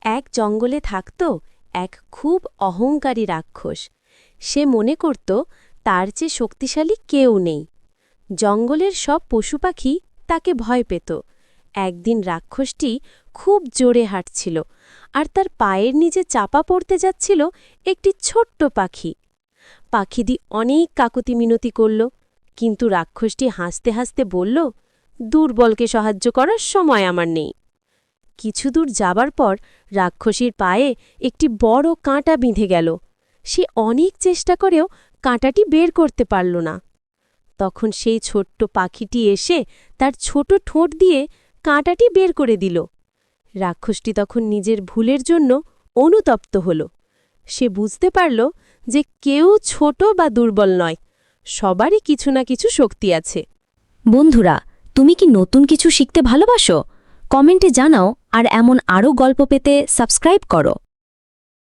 এক জঙ্গলে থাকত এক খুব অহংকারী রাক্ষস। সে মনে করত তার চেয়ে শক্তিশালী কেউ নেই। জঙ্গলের সব পশুপাখি তাকে ভয় পেত। একদিন রাক্ষসটি খুব জোরে হাঁটছিল, আর তার পায়ের নিচে চাপা পড়তে যাচ্ছিল একটি ছোট্ট পাখি। পাখিটি অনেক কাকুতি মিনতি করল, কিন্তু রাক্ষসটি হাসতে হাসতে বলল, দুর্বলকে সাহায্য করার সময় আমার নেই। কিছু দূর যাবার পর রাক্ষসীর পায়ে একটি বড় কাঁটা বিঁধে গেল। সে অনেক চেষ্টা করেও কাঁটাটি বের করতে পারল না। তখন সেই ছোট্ট পাখিটি এসে তার ছোট ঠোঁট দিয়ে কাঁটাটি বের করে দিল। রাক্ষসটি তখন নিজের ভুলের জন্য অনুতপ্ত হল। সে বুঝতে পারল যে কেউ ছোট বা দুর্বল নয়, সবারই কিছু না কিছু শক্তি আছে। বন্ধুরা, তুমি কি নতুন কিছু শিখতে ভালোবাসো? কমেন্টে জানাও, আর এমন আরও গল্প পেতে সাবস্ক্রাইব করো।